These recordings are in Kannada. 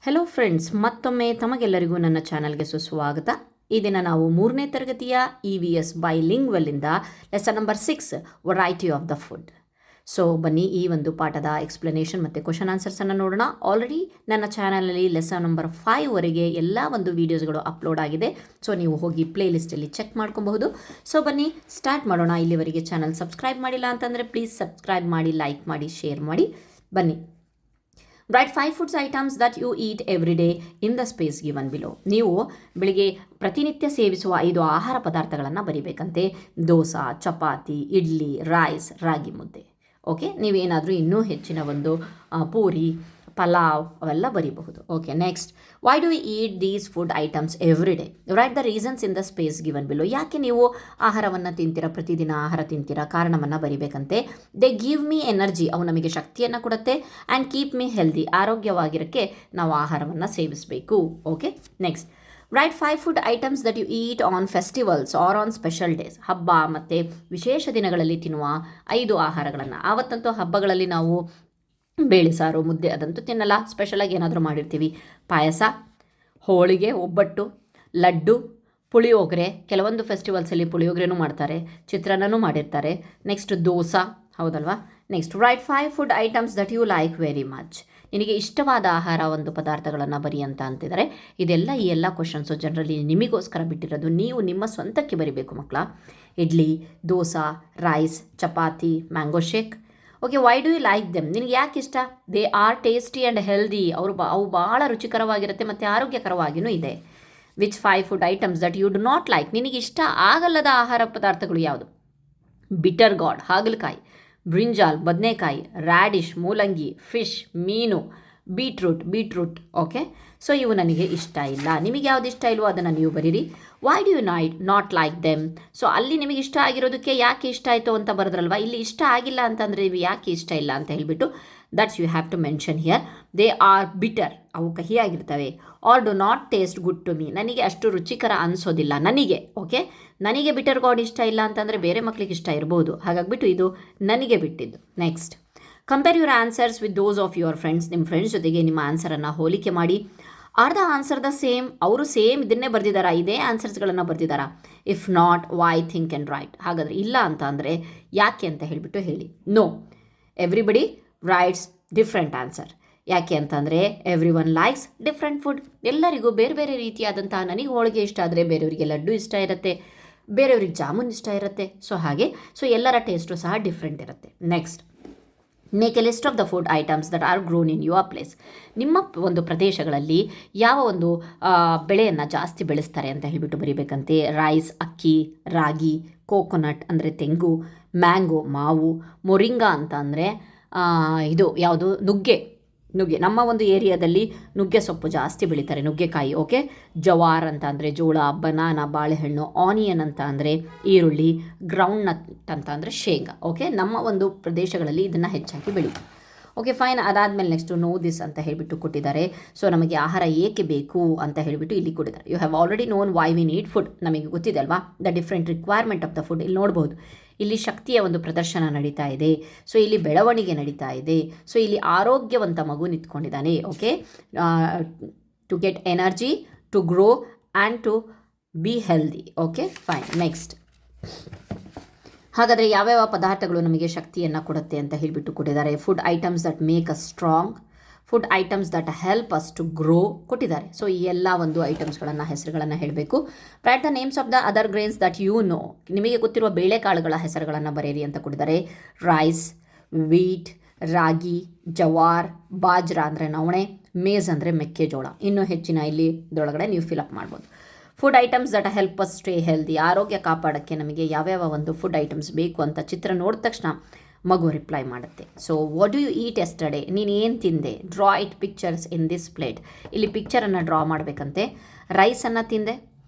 ಹೆಲೋ ಫ್ರೆಂಡ್ಸ್, ಮತ್ತೊಮ್ಮೆ ತಮಗೆಲ್ಲರಿಗೂ ನನ್ನ ಚಾನಲ್ಗೆ ಸುಸ್ವಾಗತ. ಈ ದಿನ ನಾವು 3ನೇ ತರಗತಿಯ EVS ಬೈಲಿಂಗ್ವಲಿಂದ lesson number 6 variety of the food. So ಬನ್ನಿ ಈ ಒಂದು ಪಾಠದ ಎಕ್ಸ್ಪ್ಲನೇಷನ್ ಮತ್ತು ಕ್ವಶನ್ ಆನ್ಸರ್ಸನ್ನು ನೋಡೋಣ. ಆಲ್ರೆಡಿ ನನ್ನ ಚಾನಲಲ್ಲಿ ಲೆಸನ್ ನಂಬರ್ 5ವರೆಗೆ ಎಲ್ಲ ಒಂದು ವೀಡಿಯೋಸ್ಗಳು ಅಪ್ಲೋಡ್ ಆಗಿದೆ. ಸೊ ನೀವು ಹೋಗಿ ಪ್ಲೇ ಲಿಸ್ಟಲ್ಲಿ ಚೆಕ್ ಮಾಡ್ಕೊಬಹುದು. ಸೊ ಬನ್ನಿ ಸ್ಟಾರ್ಟ್ ಮಾಡೋಣ. ಇಲ್ಲಿವರೆಗೆ ಚಾನಲ್ ಸಬ್ಸ್ಕ್ರೈಬ್ ಮಾಡಿಲ್ಲ ಅಂತಂದರೆ ಪ್ಲೀಸ್ ಸಬ್ಸ್ಕ್ರೈಬ್ ಮಾಡಿ, ಲೈಕ್ ಮಾಡಿ, ಶೇರ್ ಮಾಡಿ. ಬನ್ನಿ. Write 5 foods items that you eat every day in the space given below. ನೀವು ಬೆಳಿಗ್ಗೆ ಪ್ರತಿನಿತ್ಯ ಸೇವಿಸುವ 5 ಆಹಾರ ಪದಾರ್ಥಗಳನ್ನು ಬರಿಬೇಕಂತೆ. ದೋಸೆ, ಚಪಾತಿ, ಇಡ್ಲಿ, ರೈಸ್, ರಾಗಿ ಮುದ್ದೆ. ಓಕೆ, ನೀವೇನಾದರೂ ಇನ್ನೂ ಹೆಚ್ಚಿನ ಒಂದು ಪೂರಿ, ಪಲಾವ್ ಅವೆಲ್ಲ ಬರೀಬಹುದು. Okay, next, why do we eat these food items every day? Right the reasons in the space given below. ಯಾಕೆ ನೀವು ಆಹಾರವನ್ನು ತಿಂತೀರಾ, ಪ್ರತಿದಿನ ಆಹಾರ ತಿಂತೀರಾ, ಕಾರಣವನ್ನು ಬರಿಬೇಕಂತೆ. ದೇ ಗಿವ್ ಮೀ ಎನರ್ಜಿ, ಅವು ನಮಗೆ ಶಕ್ತಿಯನ್ನು ಕೊಡುತ್ತೆ. ಆ್ಯಂಡ್ ಕೀಪ್ ಮೀ ಹೆಲ್ದಿ, ಆರೋಗ್ಯವಾಗಿರೋಕ್ಕೆ ನಾವು ಆಹಾರವನ್ನು ಸೇವಿಸಬೇಕು. Okay, next, right 5 food items that you eat on festivals or on special days. ಹಬ್ಬ ಮತ್ತು ವಿಶೇಷ ದಿನಗಳಲ್ಲಿ ತಿನ್ನುವ 5 ಆಹಾರಗಳನ್ನು. ಆವತ್ತಂತೂ ಹಬ್ಬಗಳಲ್ಲಿ ನಾವು ಬೇಳೆ ಸಾರು, ಮುದ್ದೆ ಅದಂತೂ ತಿನ್ನಲ್ಲ. ಸ್ಪೆಷಲಾಗಿ ಏನಾದರೂ ಮಾಡಿರ್ತೀವಿ. ಪಾಯಸ, ಹೋಳಿಗೆ, ಒಬ್ಬಟ್ಟು, ಲಡ್ಡು, ಪುಳಿಯೋಗರೆ. ಕೆಲವೊಂದು ಫೆಸ್ಟಿವಲ್ಸಲ್ಲಿ ಪುಳಿಯೋಗರೆನೂ ಮಾಡ್ತಾರೆ, ಚಿತ್ರಾನ್ನನೂ ಮಾಡಿರ್ತಾರೆ. ನೆಕ್ಸ್ಟ್ ದೋಸೆ, ಹೌದಲ್ವಾ? Next, right 5 food items that you like very much. ನಿನಗೆ ಇಷ್ಟವಾದ ಆಹಾರ ಒಂದು ಪದಾರ್ಥಗಳನ್ನು ಬರಿ ಅಂತ ಅಂತಿದ್ದಾರೆ. ಇದೆಲ್ಲ ಈ ಎಲ್ಲ ಕ್ವಶನ್ಸು ಜನರಲಿ ನಿಮಗೋಸ್ಕರ ಬಿಟ್ಟಿರೋದು. ನೀವು ನಿಮ್ಮ ಸ್ವಂತಕ್ಕೆ ಬರಿಬೇಕು ಮಕ್ಕಳ. Idli, dosa, rice, chapati, mango shake. Okay, why do you like them? ನಿನಗೆ ಯಾಕೆ ಇಷ್ಟ? They are tasty and healthy. ಅವು ಭಾಳ ರುಚಿಕರವಾಗಿರುತ್ತೆ ಮತ್ತು ಆರೋಗ್ಯಕರವಾಗಿಯೂ ಇದೆ. Which 5 food items that you do not like? ನಿನಗೆ ಇಷ್ಟ ಆಗಲ್ಲದ ಆಹಾರ ಪದಾರ್ಥಗಳು ಯಾವುದು? ಬಿಟರ್ ಗಾರ್ಡ್, ಹಾಗಲಕಾಯಿ, ಬ್ರಿಂಜಾಲ್, ಬದನೆಕಾಯಿ, ರ್ಯಾಡಿಶ್, ಮೂಲಂಗಿ, ಫಿಶ್, ಮೀನು, ಬೀಟ್ರೂಟ್. ಓಕೆ, ಸೊ ಇವು ನನಗೆ ಇಷ್ಟ ಇಲ್ಲ. ನಿಮಗೆ ಯಾವುದು ಇಷ್ಟ ಇಲ್ವೋ ಅದನ್ನು ನೀವು ಬರೀರಿ. Why do you not like them? So ಅಲ್ಲಿ ನಿಮಗೆ ಇಷ್ಟ ಆಗಿರೋದಕ್ಕೆ ಯಾಕೆ ಇಷ್ಟ ಆಯಿತು ಅಂತ ಬರೆದ್ರಲ್ವ. ಇಲ್ಲಿ ಇಷ್ಟ ಆಗಿಲ್ಲ ಅಂತಂದರೆ ನೀವು ಯಾಕೆ ಇಷ್ಟ ಇಲ್ಲ ಅಂತ ಹೇಳಿಬಿಟ್ಟು that's you have to mention here. They are bitter, ಅವು ಕಹಿಯಾಗಿರ್ತವೆ. Are do not taste good to me, ನನಗೆ ಅಷ್ಟು ರುಚಿಕರ ಅನಿಸೋದಿಲ್ಲ ನನಗೆ. ಓಕೆ, ನನಗೆ ಬಿಟರ್ ಗಾರ್ಡ್ ಇಷ್ಟ ಇಲ್ಲ ಅಂತಂದರೆ ಬೇರೆ ಮಕ್ಕಳಿಗೆ ಇಷ್ಟ ಇರ್ಬೋದು. ಹಾಗಾಗಿಬಿಟ್ಟು ಇದು ನನಗೆ ಬಿಟ್ಟಿದ್ದು. Next, compare your answers with those of your friends. ನಿಮ್ಮ ಫ್ರೆಂಡ್ಸ್ ಜೊತೆಗೆ ನಿಮ್ಮ ಆನ್ಸರನ್ನು ಹೋಲಿಕೆ ಮಾಡಿ. Are the answer the same? ಅವರು ಸೇಮ್ ಇದನ್ನೇ ಬರೆದಿದ್ದಾರಾ, ಇದೇ ಆನ್ಸರ್ಸ್ಗಳನ್ನು ಬರೆದಿದ್ದಾರಾ? If not, why think and write. ಹಾಗಾದರೆ ಇಲ್ಲ ಅಂತ ಅಂದರೆ ಯಾಕೆ ಅಂತ ಹೇಳಿಬಿಟ್ಟು ಹೇಳಿ. No, everybody writes different answer. ಯಾಕೆ ಅಂತಂದರೆ everyone likes different food. ಎಲ್ಲರಿಗೂ ಬೇರೆ ಬೇರೆ ರೀತಿಯಾದಂಥ, ನನಗೆ ಹೋಳಿಗೆ ಇಷ್ಟ ಆದರೆ ಬೇರೆಯವರಿಗೆ ಲಡ್ಡು ಇಷ್ಟ ಇರುತ್ತೆ, ಬೇರೆಯವ್ರಿಗೆ ಜಾಮೂನ್ ಇಷ್ಟ ಇರುತ್ತೆ. ಸೊ ಹಾಗೆ ಎಲ್ಲರ ಟೇಸ್ಟು ಸಹ ಡಿಫ್ರೆಂಟ್ ಇರುತ್ತೆ. Next, make a list of the food items that are grown in your place. ನಿಮ್ಮ ಒಂದು ಪ್ರದೇಶಗಳಲ್ಲಿ ಯಾವ ಒಂದು ಬೆಳೆಯನ್ನು ಜಾಸ್ತಿ ಬೆಳೆಸ್ತಾರೆ ಅಂತ ಹೇಳಿಬಿಟ್ಟು ಬರೀಬೇಕಂತೆ. ರೈಸ್, ಅಕ್ಕಿ, ರಾಗಿ, ಕೋಕೋನಟ್ ಅಂದರೆ ತೆಂಗು, ಮ್ಯಾಂಗೋ ಮಾವು, ಮೊರಿಂಗಾ ಅಂತ ಅಂದರೆ ಇದು ಯಾವುದು, ನುಗ್ಗೆ. ನಮ್ಮ ಒಂದು ಏರಿಯಾದಲ್ಲಿ ನುಗ್ಗೆ ಸೊಪ್ಪು ಜಾಸ್ತಿ ಬೆಳೀತಾರೆ, ನುಗ್ಗೆಕಾಯಿ. ಓಕೆ, ಜವಾರ್ ಅಂತ ಅಂದರೆ ಜೋಳ, ಬನಾನಾ ಬಾಳೆಹಣ್ಣು, ಆನಿಯನ್ ಅಂತ ಅಂದರೆ ಈರುಳ್ಳಿ, ಗ್ರೌಂಡ್ ನಟ್ ಅಂತ ಅಂದರೆ ಶೇಂಗಾ. ಓಕೆ, ನಮ್ಮ ಒಂದು ಪ್ರದೇಶಗಳಲ್ಲಿ ಇದನ್ನು ಹೆಚ್ಚಾಗಿ ಬೆಳೀತಾರೆ. Okay, fine. ಅದಾದಮೇಲೆ ನೆಕ್ಸ್ಟು ನೋ ದಿಸ್ ಅಂತ ಹೇಳಿಬಿಟ್ಟು ಕೊಟ್ಟಿದ್ದಾರೆ. ಸೊ ನಮಗೆ ಆಹಾರ ಏಕೆ ಬೇಕು ಅಂತ ಹೇಳಿಬಿಟ್ಟು ಇಲ್ಲಿ ಕೊಟ್ಟಿದ್ದಾರೆ. You have already known why we need food. ನಮಗೆ ಗೊತ್ತಿದೆ ಅಲ್ವಾ, the different requirement of the food. ಇಲ್ಲಿ ನೋಡ್ಬೋದು, ಇಲ್ಲಿ ಶಕ್ತಿಯ ಒಂದು ಪ್ರದರ್ಶನ ನಡೀತಾ ಇದೆ. ಸೊ ಇಲ್ಲಿ ಬೆಳವಣಿಗೆ ನಡೀತಾ ಇದೆ. ಸೊ ಇಲ್ಲಿ ಆರೋಗ್ಯವಂತ ಮಗು ನಿಂತ್ಕೊಂಡಿದ್ದಾನೆ. Okay, to get energy, to grow and to be healthy. Okay, fine. Next, ಹಾಗಾದರೆ ಯಾವ್ಯಾವ ಪದಾರ್ಥಗಳು ನಮಗೆ ಶಕ್ತಿಯನ್ನು ಕೊಡುತ್ತೆ ಅಂತ ಹೇಳಿಬಿಟ್ಟು ಕೊಟ್ಟಿದ್ದಾರೆ. Food items that make us strong, food items that help us to grow ಕೊಟ್ಟಿದ್ದಾರೆ. ಸೊ ಈ ಎಲ್ಲ ಒಂದು ಐಟಮ್ಸ್ಗಳನ್ನು ಹೆಸರುಗಳನ್ನು ಹೇಳಬೇಕು. Write the names of the other grains that you know. ನಿಮಗೆ ಗೊತ್ತಿರುವ ಬೇಳೆಕಾಳುಗಳ ಹೆಸರುಗಳನ್ನು ಬರೆಯಿರಿ ಅಂತ ಕೊಟ್ಟಿದ್ದಾರೆ. ರೈಸ್, ವೀಟ್, ರಾಗಿ, ಜವಾರ್, ಬಾಜ್ರಾ ಅಂದರೆ ನವಣೆ, ಮೇಜ್ ಅಂದರೆ ಮೆಕ್ಕೆಜೋಳ. ಇನ್ನೂ ಹೆಚ್ಚಿನ ಇಲ್ಲಿ ಇದರೊಳಗಡೆ ನೀವು ಫಿಲಪ್ ಮಾಡ್ಬೋದು. Food items that help us stay healthy. ಆರೋಗ್ಯ ಕಾಪಾಡೋಕ್ಕೆ ನಮಗೆ ಯಾವ್ಯಾವ ಒಂದು ಫುಡ್ ಐಟಮ್ಸ್ ಬೇಕು ಅಂತ ಚಿತ್ರ ನೋಡಿದ ತಕ್ಷಣ ಮಗು ರಿಪ್ಲೈ ಮಾಡುತ್ತೆ. So what do you eat yesterday? ನೀನು ಏನು ತಿಂದೆ? Draw it pictures in this plate. ಇಲ್ಲಿ ಪಿಕ್ಚರನ್ನು ಡ್ರಾ ಮಾಡಬೇಕಂತೆ. ರೈಸನ್ನು ತಿಂದೆ,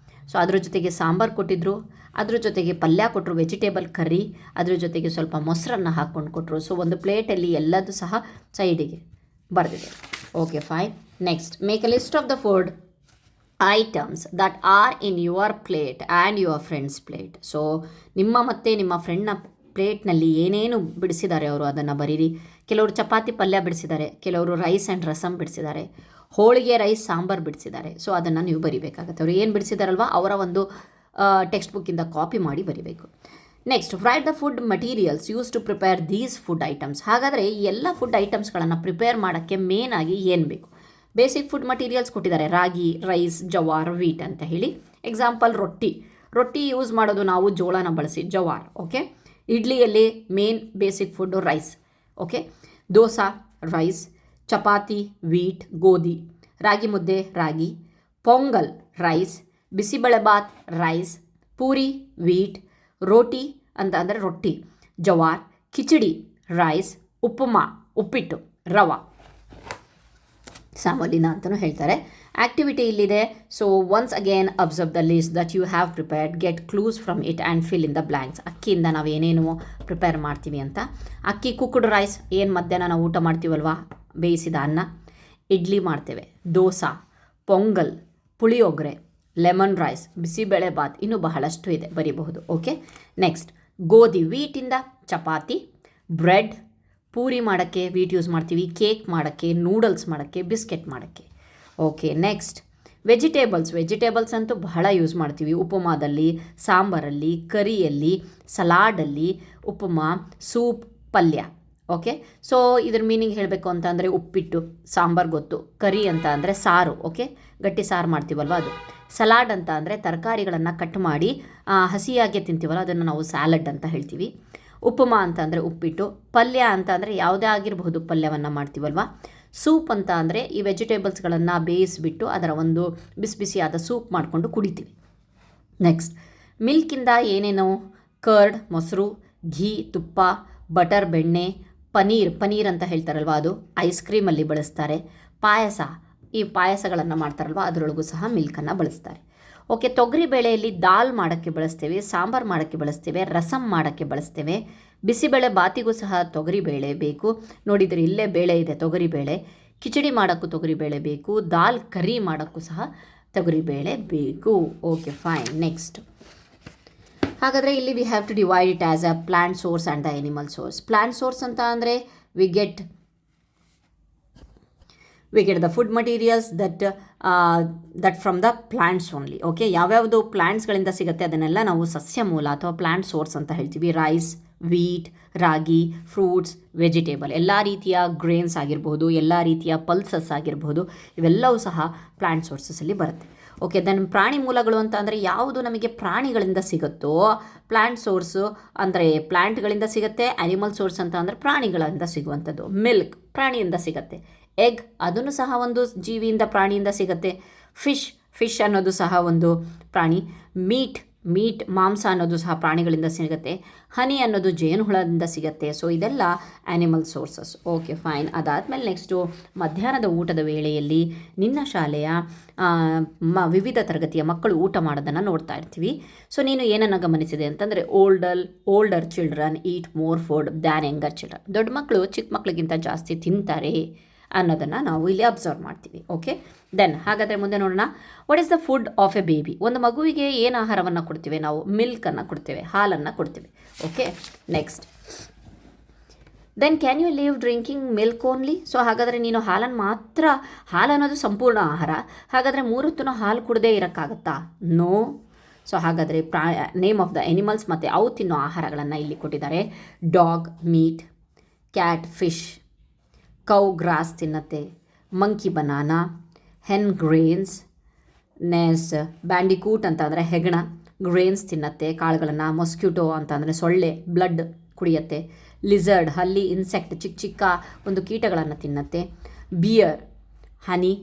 ಸೊ ಅದ್ರ ಜೊತೆಗೆ ಸಾಂಬಾರು ಕೊಟ್ಟಿದ್ರು, ಅದ್ರ ಜೊತೆಗೆ ಪಲ್ಯ ಕೊಟ್ಟರು, ವೆಜಿಟೇಬಲ್ ಕರ್ರಿ, ಅದ್ರ ಜೊತೆಗೆ ಸ್ವಲ್ಪ ಮೊಸರನ್ನು ಹಾಕ್ಕೊಂಡು ಕೊಟ್ಟರು. ಸೊ ಒಂದು ಪ್ಲೇಟಲ್ಲಿ ಎಲ್ಲದೂ ಸಹ ಸೈಡಿಗೆ ಬರೆದಿದೆ. Okay, fine. Next, make a list of the food items that R in your plate and your friends plate. So ನಿಮ್ಮ ಮತ್ತು ನಿಮ್ಮ ಫ್ರೆಂಡ್ನ ಪ್ಲೇಟ್ನಲ್ಲಿ ಏನೇನು ಬಿಡಿಸಿದ್ದಾರೆ ಅವರು ಅದನ್ನು ಬರೀರಿ. ಕೆಲವರು ಚಪಾತಿ ಪಲ್ಯ ಬಿಡಿಸಿದ್ದಾರೆ, ಕೆಲವರು ರೈಸ್ ಆ್ಯಂಡ್ ರಸಮ್ ಬಿಡಿಸಿದ್ದಾರೆ. ಹೋಳಿಗೆ ರೈಸ್ ಸಾಂಬಾರು ಬಿಡಿಸಿದ್ದಾರೆ. ಸೊ ಅದನ್ನು ನೀವು ಬರಿಬೇಕಾಗತ್ತೆ. ಅವರು ಏನು ಬಿಡಿಸಿದಾರಲ್ವ ಅವರ ಒಂದು ಟೆಕ್ಸ್ಟ್ ಬುಕ್ಕಿಂದ ಕಾಪಿ ಮಾಡಿ ಬರಿಬೇಕು. Next, write the food materials use to prepare these food items. ಹಾಗಾದರೆ ಈ ಎಲ್ಲ ಫುಡ್ ಐಟಮ್ಸ್ಗಳನ್ನು ಪ್ರಿಪೇರ್ ಮಾಡೋಕ್ಕೆ ಮೇನಾಗಿ ಏನು ಬೇಕು? ಬೇಸಿಕ್ ಫುಡ್ ಮಟೀರಿಯಲ್ಸ್ ಕೊಟ್ಟಿದ್ದಾರೆ, ರಾಗಿ, ರೈಸ್, ಜವಾರ್, ವೀಟ್ ಅಂತ ಹೇಳಿ. ಎಕ್ಸಾಂಪಲ್ ರೊಟ್ಟಿ ಯೂಸ್ ಮಾಡೋದು ನಾವು ಜೋಳನ ಬಳಸಿ, ಜವಾರ್. ಓಕೆ, ಇಡ್ಲಿಯಲ್ಲಿ main basic food rice. Okay, dosa rice, chapati wheat ಗೋಧಿ, ragi mudde ragi, pongal rice, bisibelebath rice, puri wheat, roti ಅಂತ ಅಂದರೆ ರೊಟ್ಟಿ ಜವಾರ್, ಕಿಚಡಿ ರೈಸ್, ಉಪ್ಪುಮಾ ಉಪ್ಪಿಟ್ಟು ರವಾ, ಸಾಮೋಲಿನ ಅಂತಲೂ ಹೇಳ್ತಾರೆ. ಆ್ಯಕ್ಟಿವಿಟಿ ಇಲ್ಲಿದೆ. So once again observe the list that you have prepared, get clues from it and fill in the blanks. ಅಕ್ಕಿಯಿಂದ ನಾವು ಏನೇನು ಪ್ರಿಪೇರ್ ಮಾಡ್ತೀವಿ ಅಂತ. ಅಕ್ಕಿ ಕುಕ್ಡ್ ರೈಸ್, ಏನು ಮಧ್ಯಾಹ್ನ ನಾವು ಊಟ ಮಾಡ್ತೀವಲ್ವ, ಬೇಯಿಸಿದ ಅನ್ನ. ಇಡ್ಲಿ ಮಾಡ್ತೇವೆ, ದೋಸೆ, ಪೊಂಗಲ್, ಪುಳಿಯೋಗರೆ, ಲೆಮನ್ ರೈಸ್, ಬಿಸಿಬೇಳೆಬಾತ್, ಇನ್ನೂ ಬಹಳಷ್ಟು ಇದೆ, ಬರೀಬಹುದು. ಓಕೆ, ನೆಕ್ಸ್ಟ್ ಗೋಧಿ, ವೀಟಿಂದ ಚಪಾತಿ, ಬ್ರೆಡ್, ಪೂರಿ ಮಾಡೋಕ್ಕೆ ವೀಟ್ ಯೂಸ್ ಮಾಡ್ತೀವಿ, ಕೇಕ್ ಮಾಡೋಕ್ಕೆ, ನೂಡಲ್ಸ್ ಮಾಡೋಕ್ಕೆ, ಬಿಸ್ಕೆಟ್ ಮಾಡೋಕ್ಕೆ. ಓಕೆ, ನೆಕ್ಸ್ಟ್ ವೆಜಿಟೇಬಲ್ಸ್ ಅಂತೂ ಬಹಳ ಯೂಸ್ ಮಾಡ್ತೀವಿ. ಉಪಮಾದಲ್ಲಿ, ಸಾಂಬಾರಲ್ಲಿ, ಕರಿಯಲ್ಲಿ, ಸಲಾಡಲ್ಲಿ, ಉಪಮಾ, ಸೂಪ್, ಪಲ್ಯ. ಓಕೆ, ಸೊ ಇದ್ರ ಮೀನಿಂಗ್ ಹೇಳಬೇಕು ಅಂತ ಅಂದರೆ ಉಪ್ಪಿಟ್ಟು, ಸಾಂಬಾರು ಗೊತ್ತು. ಕರಿ ಅಂತ ಅಂದರೆ ಸಾರು, ಓಕೆ, ಗಟ್ಟಿ ಸಾರು ಮಾಡ್ತೀವಲ್ವ ಅದು. ಸಲಾಡ್ ಅಂತ ಅಂದರೆ ತರಕಾರಿಗಳನ್ನು ಕಟ್ ಮಾಡಿ ಹಸಿಯಾಗಿ ತಿಂತೀವಲ್ಲ ಅದನ್ನು ನಾವು ಸ್ಯಾಲಡ್ ಅಂತ ಹೇಳ್ತೀವಿ. ಉಪಮಾ ಅಂತ ಅಂದರೆ ಉಪ್ಪಿಟ್ಟು. ಪಲ್ಯ ಅಂತ ಅಂದರೆ ಯಾವುದೇ ಆಗಿರಬಹುದು ಪಲ್ಯವನ್ನು ಮಾಡ್ತೀವಲ್ವ. ಸೂಪ್ ಅಂತ ಅಂದರೆ ಈ ವೆಜಿಟೇಬಲ್ಸ್ಗಳನ್ನು ಬೇಯಿಸಿಬಿಟ್ಟು ಅದರ ಒಂದು ಬಿಸಿ ಬಿಸಿಯಾದ ಸೂಪ್ ಮಾಡಿಕೊಂಡು ಕುಡಿತೀವಿ. ನೆಕ್ಸ್ಟ್, ಮಿಲ್ಕಿಂದ ಏನೇನು, ಕರ್ಡ್ ಮೊಸರು, ಘೀ ತುಪ್ಪ, ಬಟರ್ ಬೆಣ್ಣೆ, ಪನೀರ್ ಅಂತ ಹೇಳ್ತಾರಲ್ವ ಅದು, ಐಸ್ ಕ್ರೀಮಲ್ಲಿ ಬಳಸ್ತಾರೆ. ಪಾಯಸ, ಈ ಪಾಯಸಗಳನ್ನು ಮಾಡ್ತಾರಲ್ವ ಅದರೊಳಗೂ ಸಹ ಮಿಲ್ಕನ್ನು ಬಳಸ್ತಾರೆ. ಓಕೆ, ತೊಗರಿ ಬೇಳೆಯಲ್ಲಿ ದಾಲ್ ಮಾಡೋಕ್ಕೆ ಬಳಸ್ತೇವೆ, ಸಾಂಬಾರು ಮಾಡೋಕ್ಕೆ ಬಳಸ್ತೇವೆ, ರಸಮ್ ಮಾಡೋಕ್ಕೆ ಬಳಸ್ತೇವೆ. ಬಿಸಿಬೇಳೆ ಬಾತಿಗೂ ಸಹ ತೊಗರಿ ಬೇಳೆ ಬೇಕು. ನೋಡಿದರೆ ಇಲ್ಲೇ ಬೇಳೆ ಇದೆ, ತೊಗರಿ ಬೇಳೆ. ಕಿಚಡಿ ಮಾಡೋಕ್ಕೂ ತೊಗರಿ ಬೇಳೆ ಬೇಕು. ದಾಲ್ ಕರಿ ಮಾಡೋಕ್ಕೂ ಸಹ ತೊಗರಿ ಬೇಳೆ ಬೇಕು. Okay, fine. ನೆಕ್ಸ್ಟ್, ಹಾಗಾದರೆ ಇಲ್ಲಿ we have to divide it as a plant source and the animal source. Plant source ಅಂತ ಅಂದರೆ we get the food materials that from the plants only. Okay, ಯಾವ್ಯಾವುದು ಪ್ಲಾಂಟ್ಸ್ಗಳಿಂದ ಸಿಗುತ್ತೆ ಅದನ್ನೆಲ್ಲ ನಾವು ಸಸ್ಯ ಮೂಲ ಅಥವಾ ಪ್ಲಾಂಟ್ ಸೋರ್ಸ್ ಅಂತ ಹೇಳ್ತೀವಿ. ರೈಸ್, ವೀಟ್, ರಾಗಿ, ಫ್ರೂಟ್ಸ್, ವೆಜಿಟೇಬಲ್, ಎಲ್ಲ ರೀತಿಯ ಗ್ರೇನ್ಸ್ ಆಗಿರ್ಬೋದು, ಎಲ್ಲ ರೀತಿಯ ಪಲ್ಸಸ್ ಆಗಿರ್ಬೋದು, ಇವೆಲ್ಲವೂ ಸಹ ಪ್ಲಾಂಟ್ ಸೋರ್ಸಸಲ್ಲಿ ಬರುತ್ತೆ. ಓಕೆ, ದೆನ್ ಪ್ರಾಣಿ ಮೂಲಗಳು ಅಂತ ಅಂದರೆ ಯಾವುದು ನಮಗೆ ಪ್ರಾಣಿಗಳಿಂದ ಸಿಗುತ್ತೋ ಪ್ಲಾಂಟ್ ಸೋರ್ಸು ಅಂದರೆ ಪ್ಲಾಂಟ್ಗಳಿಂದ ಸಿಗುತ್ತೆ. ಆ್ಯನಿಮಲ್ ಸೋರ್ಸ್ ಅಂತ ಅಂದರೆ ಪ್ರಾಣಿಗಳಿಂದ ಸಿಗುವಂಥದ್ದು. ಮಿಲ್ಕ್ ಪ್ರಾಣಿಯಿಂದ ಸಿಗುತ್ತೆ. ಎಗ್ ಅದನ್ನು ಸಹ ಒಂದು ಜೀವಿಯಿಂದ ಪ್ರಾಣಿಯಿಂದ ಸಿಗುತ್ತೆ. ಫಿಶ್ ಅನ್ನೋದು ಸಹ ಒಂದು ಪ್ರಾಣಿ. ಮೀಟ್ ಮಾಂಸ ಅನ್ನೋದು ಸಹ ಪ್ರಾಣಿಗಳಿಂದ ಸಿಗುತ್ತೆ. ಹನಿ ಅನ್ನೋದು ಜೇನುಹುಳದಿಂದ ಸಿಗುತ್ತೆ. ಸೊ ಇದೆಲ್ಲ ಆ್ಯನಿಮಲ್ ಸೋರ್ಸಸ್. Okay, fine. ಅದಾದಮೇಲೆ ನೆಕ್ಸ್ಟು ಮಧ್ಯಾಹ್ನದ ಊಟದ ವೇಳೆಯಲ್ಲಿ ನಿನ್ನ ಶಾಲೆಯ ವಿವಿಧ ತರಗತಿಯ ಮಕ್ಕಳು ಊಟ ಮಾಡೋದನ್ನು ನೋಡ್ತಾ ಇರ್ತೀವಿ. ಸೊ ನೀನು ಏನನ್ನು ಗಮನಿಸಿದೆ ಅಂತಂದರೆ ಓಲ್ಡರ್ ಚಿಲ್ಡ್ರನ್ ಈಟ್ more food than younger children. ದೊಡ್ಡ ಮಕ್ಕಳು ಚಿಕ್ಕ ಮಕ್ಕಳಿಗಿಂತ ಜಾಸ್ತಿ ತಿಂತಾರೆ ಅನ್ನೋದನ್ನು ನಾವು ಇಲ್ಲಿ ಅಬ್ಸರ್ವ್ ಮಾಡ್ತೀವಿ. ಓಕೆ, ದೆನ್ ಹಾಗಾದರೆ ಮುಂದೆ ನೋಡೋಣ. What is the food of A baby? ಒಂದು ಮಗುವಿಗೆ ಏನು ಆಹಾರವನ್ನು ಕೊಡ್ತೀವಿ ನಾವು? ಮಿಲ್ಕನ್ನು ಕೊಡ್ತೇವೆ, ಹಾಲನ್ನು ಕೊಡ್ತೇವೆ. Okay, next, then can you leave drinking milk only? So ಹಾಗಾದರೆ ನೀನು ಹಾಲು ಅನ್ನೋದು ಸಂಪೂರ್ಣ ಆಹಾರ. ಹಾಗಾದರೆ 3 ಹೊತ್ತು ಹಾಲು ಕುಡದೇ ಇರೋಕ್ಕಾಗತ್ತಾ? ನೋ. ಸೊ ಹಾಗಾದರೆ ನೇಮ್ ಆಫ್ ದ ಎನಿಮಲ್ಸ್ ಮತ್ತು ಅವು ತಿನ್ನೋ ಆಹಾರಗಳನ್ನು ಇಲ್ಲಿ ಕೊಟ್ಟಿದ್ದಾರೆ. Dog meat, cat fish, cow grass ತಿನ್ನತ್ತೆ, monkey banana, hen grains, bandicoot ಅಂತ ಅಂದರೆ ಹೆಗಣ ಗ್ರೇನ್ಸ್ ತಿನ್ನತ್ತೆ, ಕಾಳುಗಳನ್ನು. ಮೊಸ್ಕ್ಯೂಟೋ ಅಂತ ಅಂದರೆ ಸೊಳ್ಳೆ ಬ್ಲಡ್ ಕುಡಿಯತ್ತೆ. ಲಿಝರ್ಡ್ ಹಲ್ಲಿ ಇನ್ಸೆಕ್ಟ್ ಚಿಕ್ಕ ಒಂದು ಕೀಟಗಳನ್ನು ತಿನ್ನತ್ತೆ. ಬಿಯರ್ ಹನಿ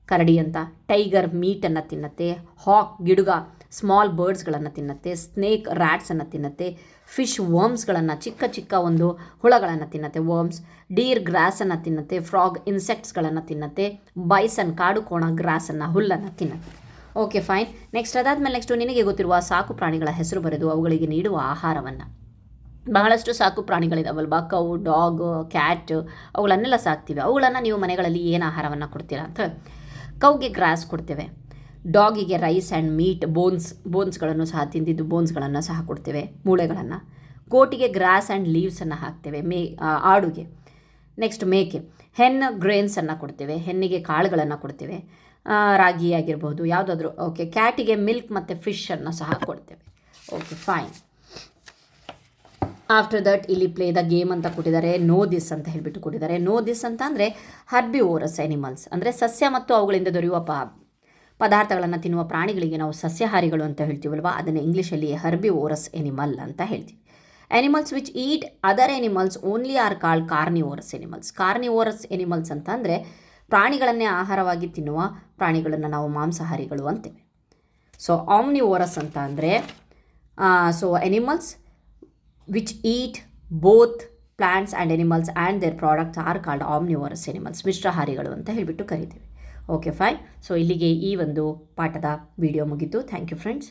ಕರಡಿ ಅಂತ. ಟೈಗರ್ ಮೀಟನ್ನು ತಿನ್ನತ್ತೆ. ಹಾಕ್ ಗಿಡುಗ ಸ್ಮಾಲ್ ಬರ್ಡ್ಸ್ಗಳನ್ನು ತಿನ್ನತ್ತೆ. ಸ್ನೇಕ್ ರ್ಯಾಟ್ಸನ್ನು ತಿನ್ನತ್ತೆ. ಫಿಶ್ ವರ್ಮ್ಸ್ಗಳನ್ನು ಚಿಕ್ಕ ಒಂದು ಹುಳಗಳನ್ನು ತಿನ್ನತ್ತೆ, ವರ್ಮ್ಸ್. ಡೀರ್ ಗ್ರಾಸನ್ನು ತಿನ್ನತ್ತೆ. ಫ್ರಾಗ್ ಇನ್ಸೆಕ್ಟ್ಸ್ಗಳನ್ನು ತಿನ್ನತ್ತೆ. ಬೈಸನ್ ಕಾಡು ಕೋಣ ಗ್ರಾಸನ್ನು ಹುಲ್ಲನ್ನು ತಿನ್ನತ್ತೆ. Okay, fine. ನೆಕ್ಸ್ಟು ನಿನಗೆ ಗೊತ್ತಿರುವ ಸಾಕು ಪ್ರಾಣಿಗಳ ಹೆಸರು ಬರೆದು ಅವುಗಳಿಗೆ ನೀಡುವ ಆಹಾರವನ್ನು. ಬಹಳಷ್ಟು ಸಾಕು ಪ್ರಾಣಿಗಳಿದಾವಲ್ವಾ, ಕೌ, ಡಾಗ್, ಕ್ಯಾಟ್, ಅವುಗಳನ್ನೆಲ್ಲ ಸಾಕ್ತೀವಿ. ಅವುಗಳನ್ನು ನೀವು ಮನೆಗಳಲ್ಲಿ ಏನು ಆಹಾರವನ್ನು ಕೊಡ್ತೀರಾ ಅಂತ. ಕೌಗೆ ಗ್ರಾಸ್ ಕೊಡ್ತೇವೆ. ಡಾಗಿಗೆ ರೈಸ್ ಆ್ಯಂಡ್ ಮೀಟ್, ಬೋನ್ಸ್ಗಳನ್ನು ಸಹ ತಿಂದಿದ್ದು ಬೋನ್ಸ್ಗಳನ್ನು ಸಹ ಕೊಡ್ತೇವೆ, ಮೂಳೆಗಳನ್ನು. ಗೋಟಿಗೆ ಗ್ರಾಸ್ ಆ್ಯಂಡ್ ಲೀವ್ಸನ್ನು ಹಾಕ್ತೇವೆ. ಆಡುಗೆ ನೆಕ್ಸ್ಟ್ ಮೇಕೆ. ಹೆನ್ ಗ್ರೇನ್ಸನ್ನು ಕೊಡ್ತೇವೆ, ಹೆಣ್ಣಿಗೆ ಕಾಳುಗಳನ್ನು ಕೊಡ್ತೇವೆ, ರಾಗಿ ಆಗಿರ್ಬೋದು ಯಾವುದಾದ್ರೂ. ಓಕೆ, ಕ್ಯಾಟಿಗೆ ಮಿಲ್ಕ್ ಮತ್ತು ಫಿಶನ್ನು ಸಹ ಕೊಡ್ತೇವೆ. Okay fine. ಆಫ್ಟರ್ ದಟ್ ಇಲ್ಲಿ ಪ್ಲೇ ದ ಗೇಮ್ ಅಂತ ಕೊಟ್ಟಿದ್ದಾರೆ. ನೋ ದಿಸ್ ಅಂತ ಹೇಳಿಬಿಟ್ಟು ಕೊಟ್ಟಿದ್ದಾರೆ. ನೋ ದಿಸ್ ಅಂತ ಅಂದರೆ ಹರ್ಬಿವೋರಸ್ ಎನಿಮಲ್ಸ್, ಅಂದರೆ ಸಸ್ಯ ಮತ್ತು ಅವುಗಳಿಂದ ದೊರೆಯುವ ಪದಾರ್ಥಗಳನ್ನು ತಿನ್ನುವ ಪ್ರಾಣಿಗಳಿಗೆ ನಾವು ಸಸ್ಯಾಹಾರಿಗಳು ಅಂತ ಹೇಳ್ತೀವಲ್ವ, ಅದನ್ನು ಇಂಗ್ಲೀಷಲ್ಲಿ ಹರ್ಬಿವೋರಸ್ ಎನಿಮಲ್ ಅಂತ ಹೇಳ್ತೀವಿ. Animals which eat other animals only are called carnivorous animals. Carnivorous animals ಅಂತ ಅಂದರೆ ಪ್ರಾಣಿಗಳನ್ನೇ ಆಹಾರವಾಗಿ ತಿನ್ನುವ ಪ್ರಾಣಿಗಳನ್ನು ನಾವು ಮಾಂಸಾಹಾರಿಗಳು ಅಂತೇವೆ. ಸೊ ಆಮ್ನಿವೋರಸ್ ಅಂತ ಅಂದರೆ animals which eat both plants and animals and their products are called omnivorous animals, ಮಿಶ್ರಹಾರಿಗಳು ಅಂತ ಹೇಳಿಬಿಟ್ಟು ಕರಿತೀವಿ. Okay fine. ಸೊ ಇಲ್ಲಿಗೆ ಈ ಒಂದು ಪಾಠದ ವಿಡಿಯೋ ಮುಗಿತು. Thank you friends.